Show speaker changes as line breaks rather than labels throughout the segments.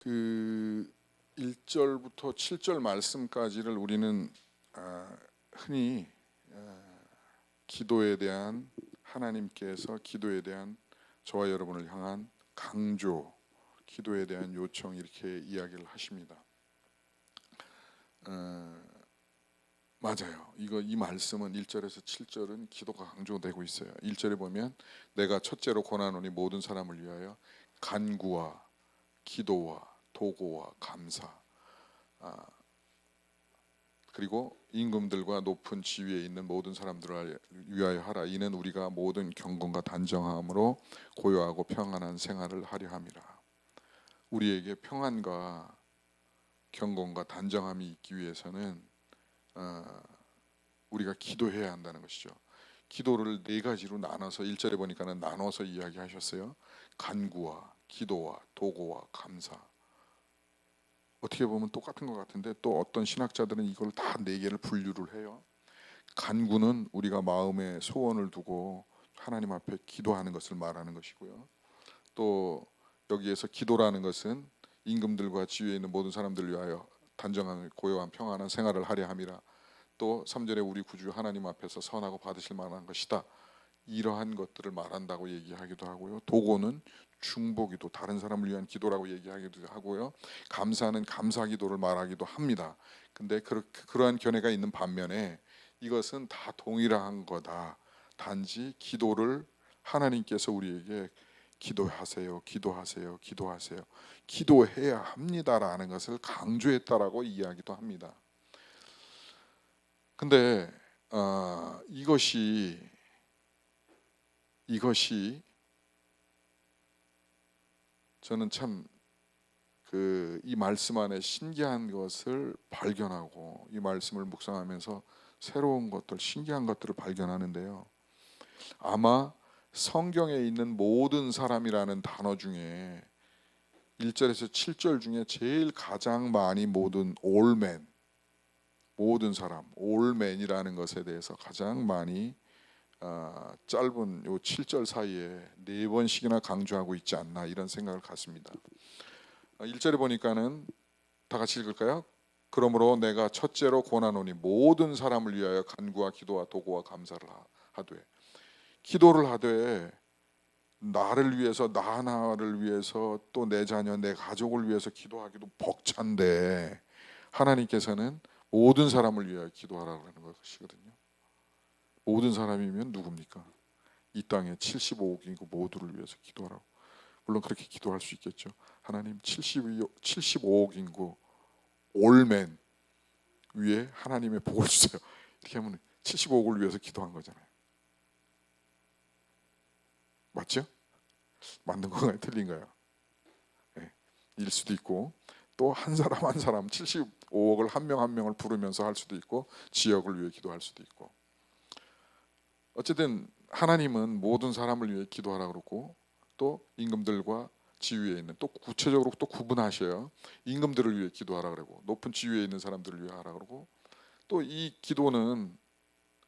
그 1절부터 7절 말씀까지를 우리는 흔히 기도에 대한 하나님께서 기도에 대한 저와 여러분을 향한 강조, 기도에 대한 요청 이렇게 이야기를 하십니다. 맞아요. 이 말씀은 1절에서 7절은 기도가 강조되고 있어요. 1절에 보면 내가 첫째로 권하노니 모든 사람을 위하여 간구와 기도와 도고와 감사, 그리고 임금들과 높은 지위에 있는 모든 사람들을 위하여 하라. 이는 우리가 모든 경건과 단정함으로 고요하고 평안한 생활을 하려 함이라. 우리에게 평안과 경건과 단정함이 있기 위해서는 우리가 기도해야 한다는 것이죠. 기도를 네 가지로 나눠서 1절에 보니까는 나눠서 이야기하셨어요. 간구와 기도와 도고와 감사. 어떻게 보면 똑같은 것 같은데 또 어떤 신학자들은 이걸 다 네 개를 분류를 해요. 간구는 우리가 마음에 소원을 두고 하나님 앞에 기도하는 것을 말하는 것이고요. 또 여기에서 기도라는 것은 임금들과 지위에 있는 모든 사람들을 위하여 단정한 고요한 평안한 생활을 하려 함이라. 또 3절에 우리 구주 하나님 앞에서 선하고 받으실 만한 것이다. 이러한 것들을 말한다고 얘기하기도 하고요. 도고는 중보기도, 다른 사람을 위한 기도라고 얘기하기도 하고요. 감사는 감사기도를 말하기도 합니다. 근데 그러한 견해가 있는 반면에 이것은 다 동일한 거다. 단지 기도를 하나님께서 우리에게 기도하세요, 기도하세요, 기도하세요, 기도해야 합니다라는 것을 강조했다라고 이야기도 합니다. 근데 이것이 저는 참 이 말씀 안에 신기한 것을 발견하고 이 말씀을 묵상하면서 새로운 것들, 신기한 것들을 발견하는데요. 아마 성경에 있는 모든 사람이라는 단어 중에 1절에서 7절 중에 제일 가장 많이 모든 올맨, 모든 사람, 올맨이라는 것에 대해서 가장 많이 짧은 요 7절 사이에 4번씩이나 강조하고 있지 않나 이런 생각을 갖습니다. 1절에 보니까는 다 같이 읽을까요? 그러므로 내가 첫째로 권하노니 모든 사람을 위하여 간구와 기도와 도고와 감사를 하되, 기도를 하되 나를 위해서, 나 하나를 위해서, 또 내 자녀, 내 가족을 위해서 기도하기도 벅찬데 하나님께서는 모든 사람을 위하여 기도하라고 하는 것이거든요. 모든 사람이면 누굽니까? 이 땅에 75억 인구 모두를 위해서 기도하라고. 물론 그렇게 기도할 수 있겠죠. 하나님 75억 인구 올맨 위에 하나님의 복을 주세요. 이렇게 하면 75억을 위해서 기도한 거잖아요. 맞죠? 맞는 건가요? 틀린가요? 네. 일 수도 있고 또 한 사람 한 사람 75억을 한 명 한 명을 부르면서 할 수도 있고 지역을 위해 기도할 수도 있고, 어쨌든 하나님은 모든 사람을 위해 기도하라고 그러고 또 임금들과 지위에 있는, 또 구체적으로 또 구분하셔요. 임금들을 위해 기도하라 그러고 높은 지위에 있는 사람들을 위해 하라 그러고, 또 이 기도는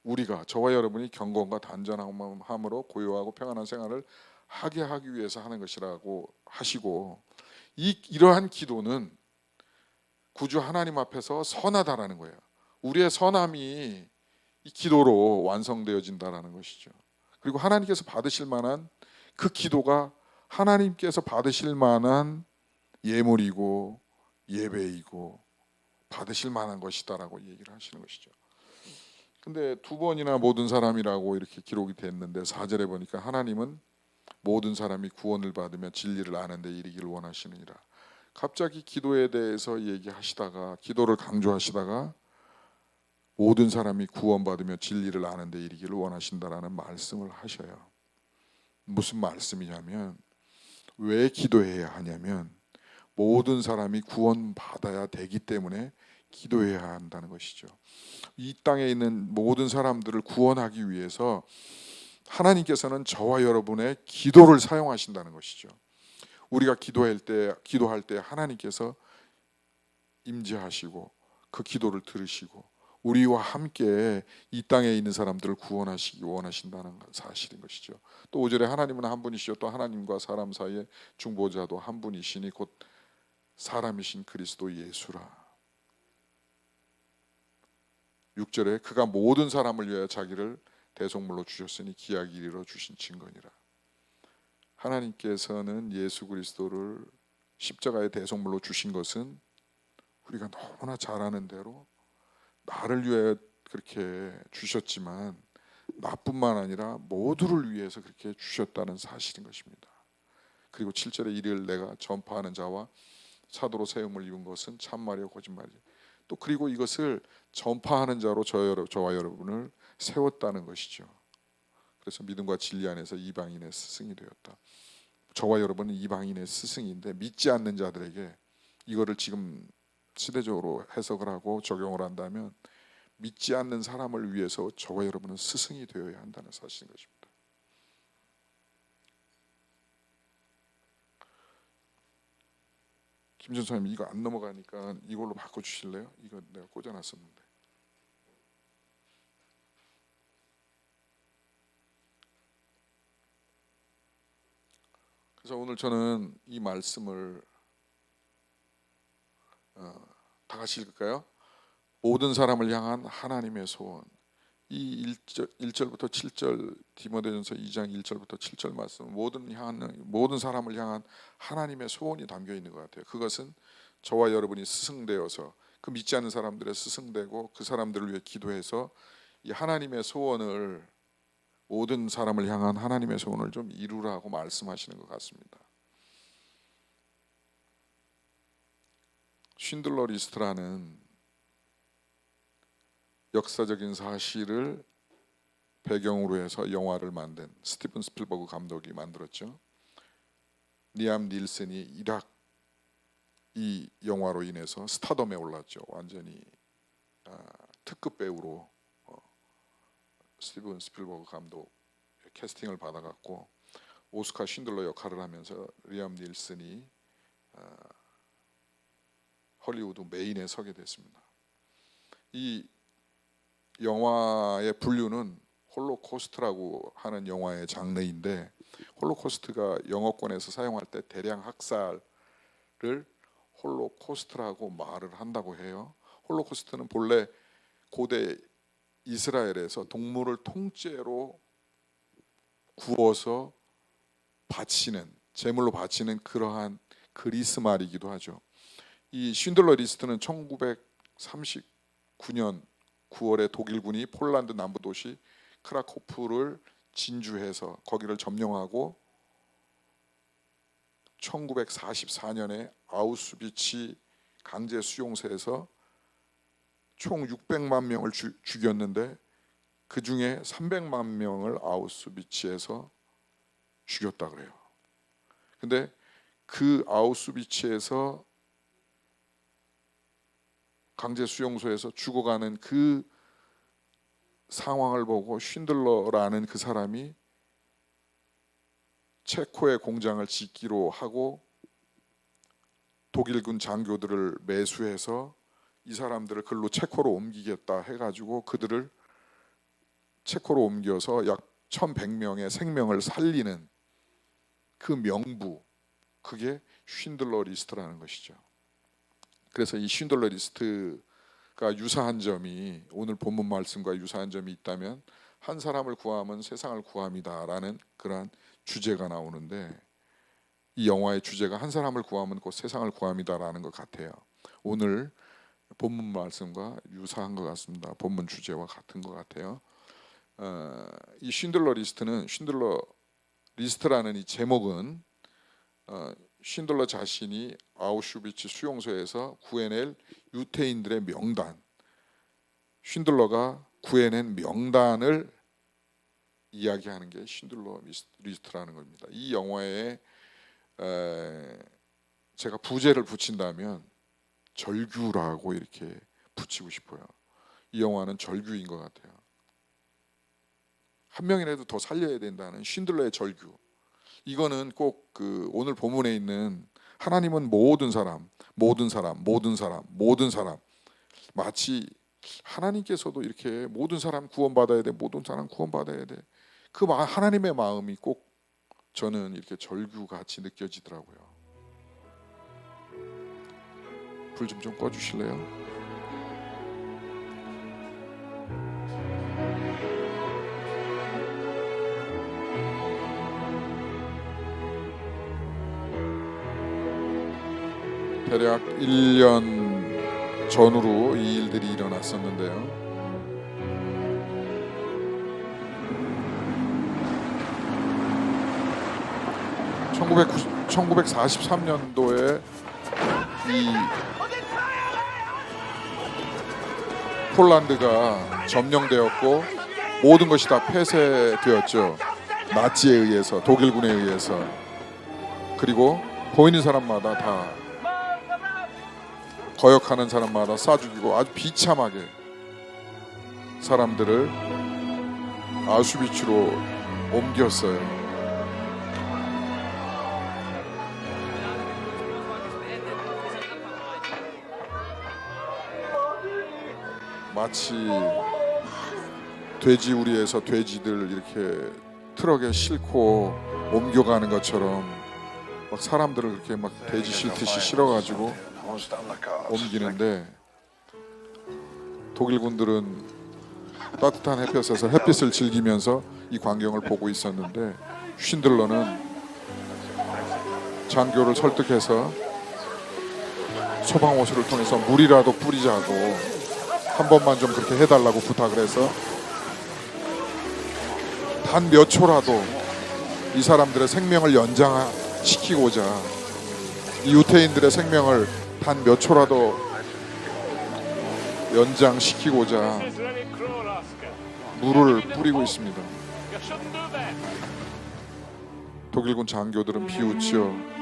우리가, 저와 여러분이 경건과 단전함으로 고요하고 평안한 생활을 하기 위해서 하는 것이라고 하시고, 이러한 기도는 구주 하나님 앞에서 선하다라는 거예요. 우리의 선함이 이 기도로 완성되어진다라는 것이죠. 그리고 하나님께서 받으실 만한 그 기도가 하나님께서 받으실 만한 예물이고 예배이고 받으실 만한 것이다라고 얘기를 하시는 것이죠. 근데 2번이나 모든 사람이라고 이렇게 기록이 됐는데 4절에 보니까 하나님은 모든 사람이 구원을 받으며 진리를 아는 데 이르기를 원하시느니라. 갑자기 기도에 대해서 얘기하시다가, 기도를 강조하시다가 모든 사람이 구원받으며 진리를 아는 데 이르기를 원하신다라는 말씀을 하셔요. 무슨 말씀이냐면, 왜 기도해야 하냐면 모든 사람이 구원받아야 되기 때문에 기도해야 한다는 것이죠. 이 땅에 있는 모든 사람들을 구원하기 위해서 하나님께서는 저와 여러분의 기도를 사용하신다는 것이죠. 우리가 기도할 때 하나님께서 임재하시고 그 기도를 들으시고 우리와 함께 이 땅에 있는 사람들을 구원하시기 원하신다는 사실인 것이죠. 또 5절에 하나님은 한 분이시요 또 하나님과 사람 사이의 중보자도 한 분이시니 곧 사람이신 그리스도 예수라. 6절에 그가 모든 사람을 위하여 자기를 대속물로 주셨으니 기약이 이르러 주신 증거니라. 하나님께서는 예수 그리스도를 십자가의 대속물로 주신 것은 우리가 너무나 잘 아는 대로 나를 위해 그렇게 주셨지만 나뿐만 아니라 모두를 위해서 그렇게 주셨다는 사실인 것입니다. 그리고 7절에 이를 내가 전파하는 자와 사도로 세움을 입은 것은 참말이요 거짓말이요. 또 그리고 이것을 전파하는 자로 저와 여러분을 세웠다는 것이죠. 그래서 믿음과 진리 안에서 이방인의 스승이 되었다. 저와 여러분은 이방인의 스승인데 믿지 않는 자들에게 이거를 지금 시대적으로 해석을 하고 적용을 한다면 믿지 않는 사람을 위해서 저와 여러분은 스승이 되어야 한다는 사실인 것입니다. 김준사님 이거 안 넘어가니까 이걸로 바꿔주실래요? 이거 내가 꽂아놨었는데. 그래서 오늘 저는 이 말씀을 다 같이 읽을까요? 모든 사람을 향한 하나님의 소원. 이 1절부터 7절 디모데전서 2장 1절부터 7절 말씀 모든 사람을 향한 하나님의 소원이 담겨 있는 것 같아요. 그것은 저와 여러분이 스승되어서 그 믿지 않는 사람들의 스승되고 그 사람들을 위해 기도해서 이 하나님의 소원을 모든 사람을 향한 하나님의 소원을 좀 이루라고 말씀하시는 것 같습니다. 쉰들러 리스트라는 역사적인 사실을 배경으로 해서 영화를 만든 스티븐 스필버그 감독이 만들었죠. 리암 닐슨이 이락 이 영화로 인해서 스타덤에 올랐죠. 완전히 특급 배우로 스티븐 스필버그 감독 캐스팅을 받아갖고 오스카 쉰들러 역할을 하면서 리암 닐슨이 헐리우드 메인에 서게 됐습니다. 이 영화의 분류는 홀로코스트라고 하는 영화의 장르인데, 홀로코스트가 영어권에서 사용할 때 대량 학살을 홀로코스트라고 말을 한다고 해요. 홀로코스트는 본래 고대 이스라엘에서 동물을 통째로 구워서 바치는, 제물로 바치는 그러한 그리스 말이기도 하죠. 이 쉰들러 리스트는 1939년 9월에 독일군이 폴란드 남부 도시 크라코프를 진주해서 거기를 점령하고 1944년에 아우슈비츠 강제 수용소에서 총 600만 명을 죽였는데 그 중에 300만 명을 아우슈비츠에서 죽였다 그래요. 근데 그 아우슈비츠에서 강제 수용소에서 죽어가는 그 상황을 보고 쉰들러라는 그 사람이 체코의 공장을 짓기로 하고 독일군 장교들을 매수해서 이 사람들을 글로 체코로 옮기겠다 해가지고 그들을 체코로 옮겨서 약 1100명의 생명을 살리는 그 명부, 그게 쉰들러 리스트라는 것이죠. 그래서 이 쉰들러 리스트가 유사한 점이, 오늘 본문 말씀과 유사한 점이 있다면 한 사람을 구하면 세상을 구함이다라는 그러한 주제가 나오는데, 이 영화의 주제가 한 사람을 구하면 곧 세상을 구함이다라는 것 같아요. 오늘 본문 말씀과 유사한 것 같습니다. 본문 주제와 같은 것 같아요. 이 쉰들러 리스트라는 이 제목은 쉰들러 자신이 아우슈비츠 수용소에서 구해낼 유태인들의 명단, 쉰들러가 구해낸 명단을 이야기하는 게 쉰들러 리스트라는 겁니다. 이 영화에 제가 부제를 붙인다면 절규라고 이렇게 붙이고 싶어요. 이 영화는 절규인 것 같아요. 한 명이라도 더 살려야 된다는 쉰들러의 절규. 이거는 꼭 그 오늘 본문에 있는 하나님은 모든 사람 마치 하나님께서도 이렇게 모든 사람 구원받아야 돼, 모든 사람 구원받아야 돼. 그 하나님의 마음이 꼭 저는 이렇게 절규같이 느껴지더라고요. 불 좀 꺼주실래요? 대략 1년 전후로 이 일들이 일어났었는데요. 1943년도에 이 폴란드가 점령되었고 모든 것이 다 폐쇄되었죠. 나치에 의해서, 독일군에 의해서. 그리고 보이는 사람마다 다 거역하는 사람마다 쏴 죽이고 아주 비참하게 사람들을 아우슈비츠로 옮겼어요. 마치 돼지우리에서 돼지들 이렇게 트럭에 싣고 옮겨가는 것처럼 막 사람들을 그렇게 막 돼지 싣듯이 실어가지고 옮기는데, 독일군들은 따뜻한 햇볕에서 햇빛을 즐기면서 이 광경을 보고 있었는데, 쉰들러는 장교를 설득해서 소방호수를 통해서 물이라도 뿌리자고 한 번만 좀 그렇게 해달라고 부탁을 해서 단 몇 초라도 이 사람들의 생명을 연장시키고자, 이 유태인들의 생명을 단 몇 초라도 연장시키고자 물을 뿌리고 있습니다. 독일군 장교들은 비웃죠.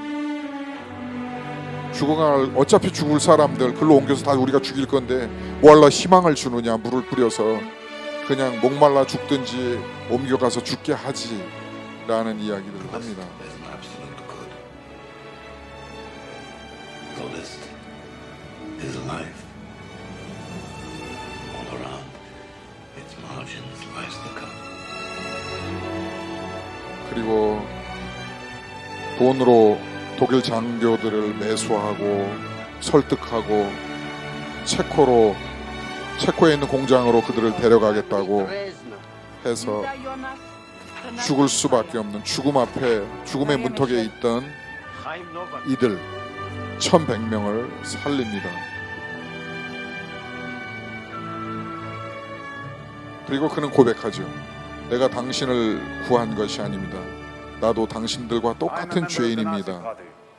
죽어갈, 어차피 죽을 사람들 글로 옮겨서 다 우리가 죽일 건데 뭐하러 희망을 주느냐, 물을 뿌려서 그냥 목말라 죽든지 옮겨가서 죽게 하지 라는 이야기를 합니다. 그리고 돈으로 독일 장교들을 매수하고 설득하고 체코에 있는 공장으로 그들을 데려가겠다고 해서 죽을 수밖에 없는, 죽음 앞에, 죽음의 문턱에 있던 이들 1100명을 살립니다. 그리고 그는 고백하죠. 내가 당신을 구한 것이 아닙니다. 나도 당신들과 똑같은 죄인입니다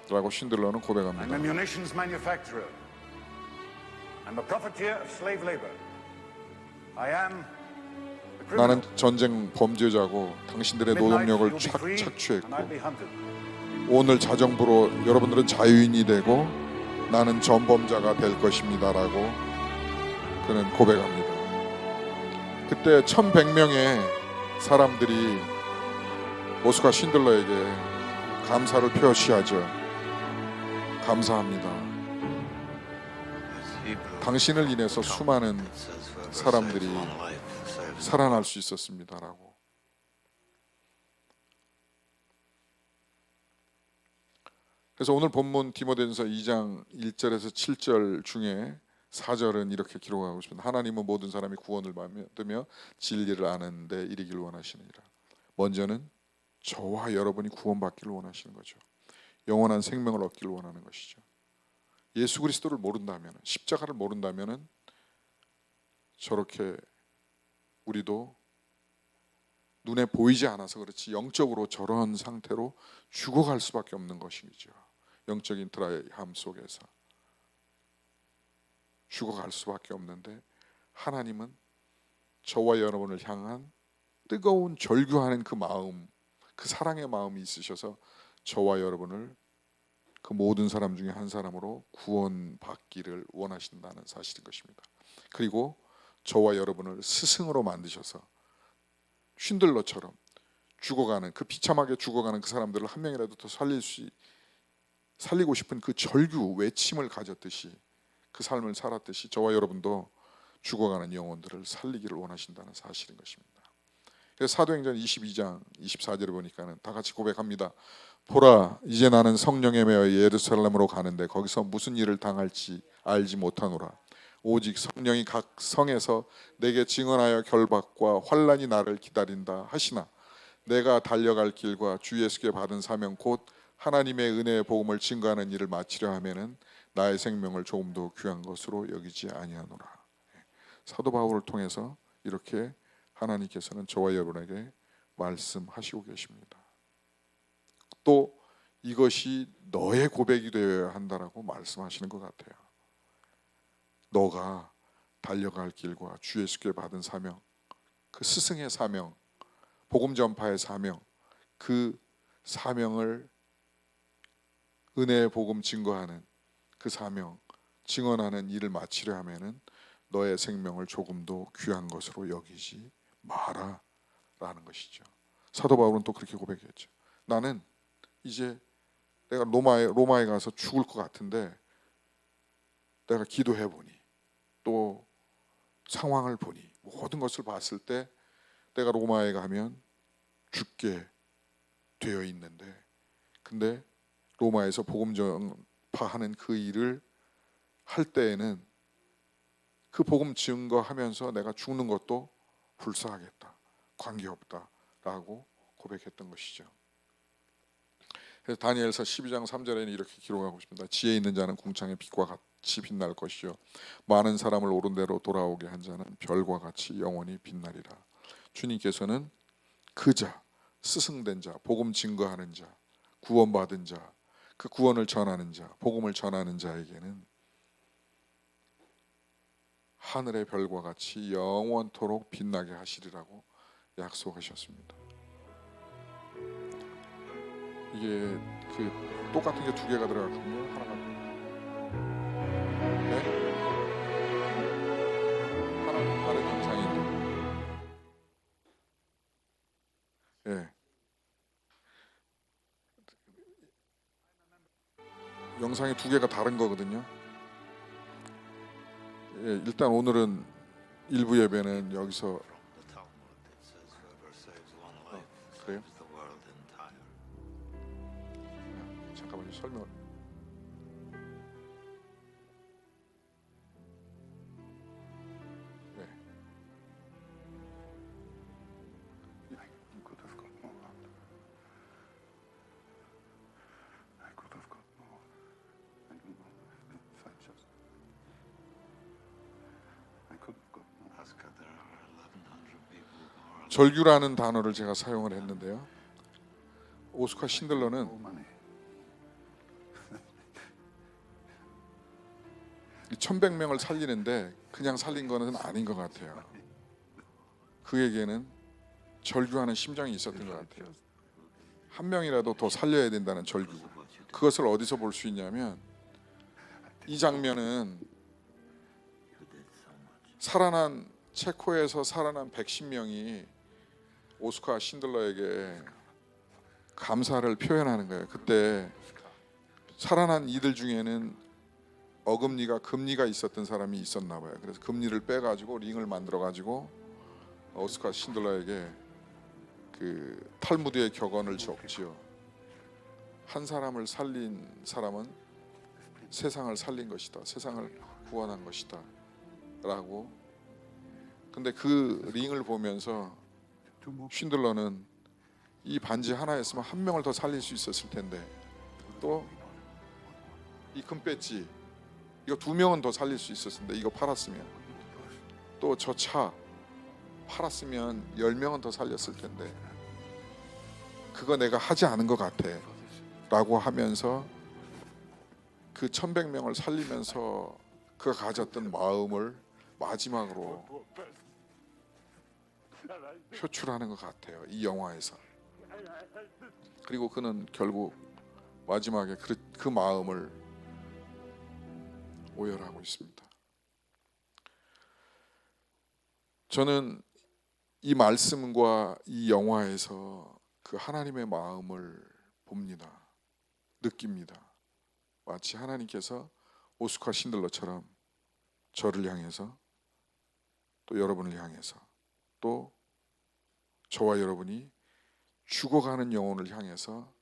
라고 쉰들러는 고백합니다. 나는 전쟁 범죄자고 당신들의 노동력을 착취했고 오늘 자정부로 여러분들은 자유인이 되고 나는 전범자가 될 것입니다 라고 그는 고백합니다. 그때 1100명의 사람들이 모스크바 쉰들러에게 감사를 표시하죠. 감사합니다. 당신을 인해서 수많은 사람들이 살아날 수 있었습니다라고. 그래서 오늘 본문 디모데전서 2장 1절에서 7절 중에 4절은 이렇게 기록하고 있습니다. 하나님은 모든 사람이 구원을 받으며 진리를 아는 데 이르기를 원하시느니라. 먼저는 저와 여러분이 구원받기를 원하시는 거죠. 영원한 생명을 얻기를 원하는 것이죠. 예수 그리스도를 모른다면, 십자가를 모른다면 저렇게 우리도 눈에 보이지 않아서 그렇지 영적으로 저런 상태로 죽어갈 수밖에 없는 것이죠. 영적인 드라이함 속에서 죽어갈 수밖에 없는데, 하나님은 저와 여러분을 향한 뜨거운 절규하는 그 마음, 그 사랑의 마음이 있으셔서 저와 여러분을 그 모든 사람 중에 한 사람으로 구원받기를 원하신다는 사실인 것입니다. 그리고 저와 여러분을 스승으로 만드셔서 쉰들러처럼 죽어가는, 그 비참하게 죽어가는 그 사람들을 한 명이라도 더 살리고 싶은 그 절규 외침을 가졌듯이, 그 삶을 살았듯이 저와 여러분도 죽어가는 영혼들을 살리기를 원하신다는 사실인 것입니다. 그래서 사도행전 22장 24절에 보니까는 다 같이 고백합니다. 보라, 이제 나는 성령에 매여 예루살렘으로 가는데 거기서 무슨 일을 당할지 알지 못하노라. 오직 성령이 각 성에서 내게 증언하여 결박과 환난이 나를 기다린다 하시나 내가 달려갈 길과 주 예수께 받은 사명 곧 하나님의 은혜의 복음을 증거하는 일을 마치려 하면은 나의 생명을 조금도 귀한 것으로 여기지 아니하노라. 사도 바울을 통해서 이렇게 하나님께서는 저와 여러분에게 말씀하시고 계십니다. 또 이것이 너의 고백이 되어야 한다라고 말씀하시는 것 같아요. 너가 달려갈 길과 주 예수께 받은 사명, 그 스승의 사명, 복음 전파의 사명, 그 사명을 은혜의 복음 증거하는 그 사명, 증언하는 일을 마치려 하면은 너의 생명을 조금도 귀한 것으로 여기지 마라라는 것이죠. 사도 바울은 또 그렇게 고백했죠. 나는 이제 내가 로마에 가서 죽을 것 같은데 내가 기도해 보니 또 상황을 보니 모든 것을 봤을 때 내가 로마에 가면 죽게 되어 있는데 근데 로마에서 복음 전파하는 그 일을 할 때에는 그 복음 증거하면서 내가 죽는 것도 불사하겠다. 관계없다라고 고백했던 것이죠. 그래서 다니엘서 12장 3절에는 이렇게 기록하고 있습니다. 지혜 있는 자는 궁창의 빛과 같이 빛날 것이요 많은 사람을 옳은 대로 돌아오게 한 자는 별과 같이 영원히 빛나리라. 주님께서는 그 자, 스승된 자, 복음 증거하는 자, 구원받은 자, 그 구원을 전하는 자, 복음을 전하는 자에게는 하늘의 별과 같이 영원토록 빛나게 하시리라고 약속하셨습니다. 이게 그 똑같은 게 두 개가 들어갔거든요. 하나가 네? 하나는 다른 영상인데, 예, 영상이 두 개가 다른 거거든요. 예, 일단 오늘은 일부 예배는 여기서 그래요? 잠깐만요. 설명. 네.
You could have got more out. I could have got more. I don't know if I just. I could have got more.
Oscar, there are 1,100 people who are
절규라는 단어를 제가 사용을 했는데요. 오스카 신들러는
More money.
1,100명을 살리는데 그냥 살린 거는 아닌 것 같아요. 그에게는 절규하는 심정이 있었던 것 같아요. 한 명이라도 더 살려야 된다는 절규. 그것을 어디서 볼 수 있냐면 이 장면은 살아난 체코에서 살아난 110명이 오스카 신들러에게 감사를 표현하는 거예요. 그때 살아난 이들 중에는 어금니가 금니가 있었던 사람이 있었나 봐요. 그래서 금니를 빼가지고 링을 만들어가지고 오스카 신들러에게 그 탈무드의 격언을 적지요. 한 사람을 살린 사람은 세상을 살린 것이다. 세상을 구원한 것이다. 라고. 근데 그 링을 보면서
Two more.
신들러는 이 반지 하나였으면 한 명을 더 살릴 수 있었을 텐데 또 이 금배지 이거 2명은 더 살릴 수 있었을 텐데 이거 팔았으면 또 저 차 팔았으면 10명은 더 살렸을 텐데 그거 내가 하지 않은 것 같아 라고 하면서 그 1,100명을 살리면서 그가 가졌던 마음을 마지막으로 표출하는 것 같아요. 이 영화에서. 그리고 그는 결국 마지막에 그 마음을 오열하고 있습니다. 저는 이 말씀과 이 영화에서 그 하나님의 마음을 봅니다. 느낍니다. 마치 하나님께서 오스카 신들러처럼 저를 향해서 또 여러분을 향해서 또 저와 여러분이 죽어가는 영혼을 향해서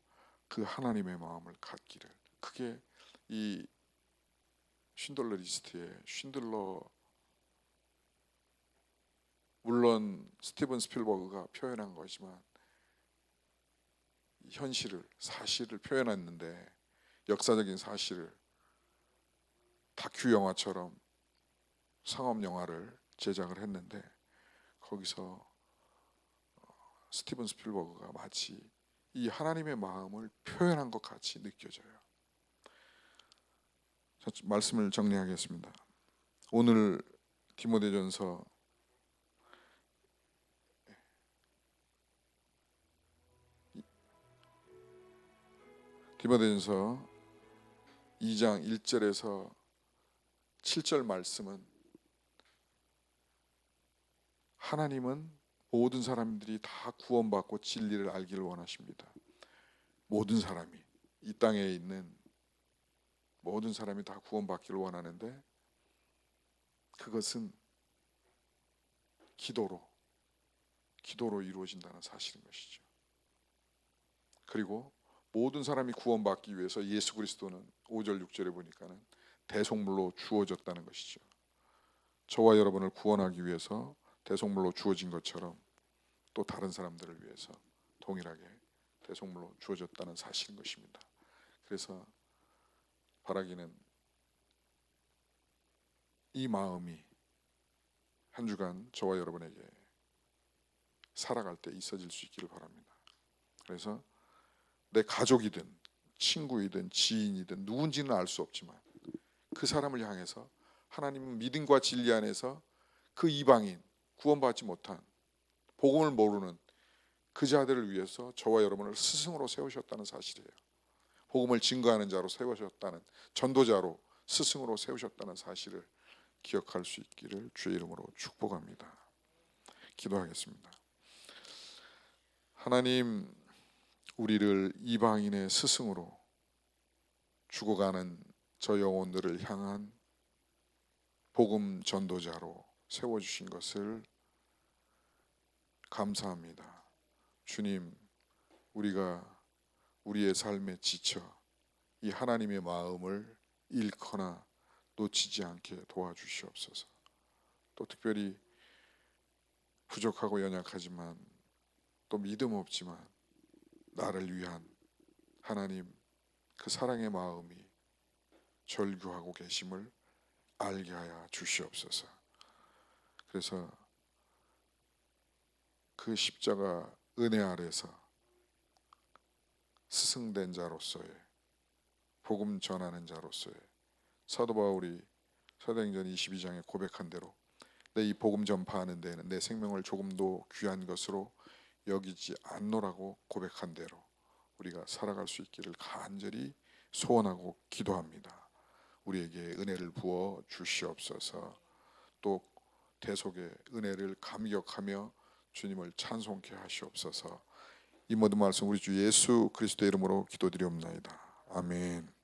그 하나님의 마음을 갖기를, 그게 이 쉰들러 리스트에 쉰들러, 물론 스티븐 스필버그가 표현한 거지만 현실을, 사실을 표현했는데, 역사적인 사실을 다큐 영화처럼 상업 영화를 제작을 했는데, 거기서 스티븐 스필버그가 마치 이 하나님의 마음을 표현한 것 같이 느껴져요. 자, 말씀을 정리하겠습니다. 오늘 디모데전서 2장 1절에서 7절 말씀은, 하나님은 모든 사람들이 다 구원받고 진리를 알기를 원하십니다. 모든 사람이, 이 땅에 있는 모든 사람이 다 구원받기를 원하는데, 그것은 기도로 이루어진다는 사실인 것이죠. 그리고 모든 사람이 구원받기 위해서 예수 그리스도는 5절 6절에 보니까는 대속물로 주어졌다는 것이죠. 저와 여러분을 구원하기 위해서 대속물로 주어진 것처럼 또 다른 사람들을 위해서 동일하게 대속물로 주어졌다는 사실인 것입니다. 그래서 바라기는 이 마음이 한 주간 저와 여러분에게 살아갈 때 있어질 수 있기를 바랍니다. 그래서 내 가족이든 친구이든 지인이든 누군지는 알 수 없지만 그 사람을 향해서 하나님은 믿음과 진리 안에서 그 이방인, 구원받지 못한, 복음을 모르는 그 자들을 위해서 저와 여러분을 스승으로 세우셨다는 사실이에요. 복음을 증거하는 자로 세우셨다는, 전도자로, 스승으로 세우셨다는 사실을 기억할 수 있기를 주의 이름으로 축복합니다. 기도하겠습니다. 하나님, 우리를 이방인의 스승으로, 죽어가는 저 영혼들을 향한 복음 전도자로 세워주신 것을 감사합니다. 주님, 우리가 우리의 삶에 지쳐 이 하나님의 마음을 잃거나 놓치지 않게 도와주시옵소서. 또 특별히 부족하고 연약하지만 또 믿음 없지만 나를 위한 하나님 그 사랑의 마음이 절규하고 계심을 알게 하여 주시옵소서. 그래서 그 십자가 은혜 아래서 스승된 자로서의, 복음 전하는 자로서의, 사도 바울이 사도행전 22장에 고백한 대로 내 이 복음 전파하는 데에는 내 생명을 조금도 귀한 것으로 여기지 않노라고 고백한 대로 우리가 살아갈 수 있기를 간절히 소원하고 기도합니다. 우리에게 은혜를 부어 주시옵소서. 또 대속의 은혜를 감격하며 주님을 찬송케 하시옵소서. 이 모든 말씀 우리 주 예수 그리스도의 이름으로 기도드리옵나이다. 아멘.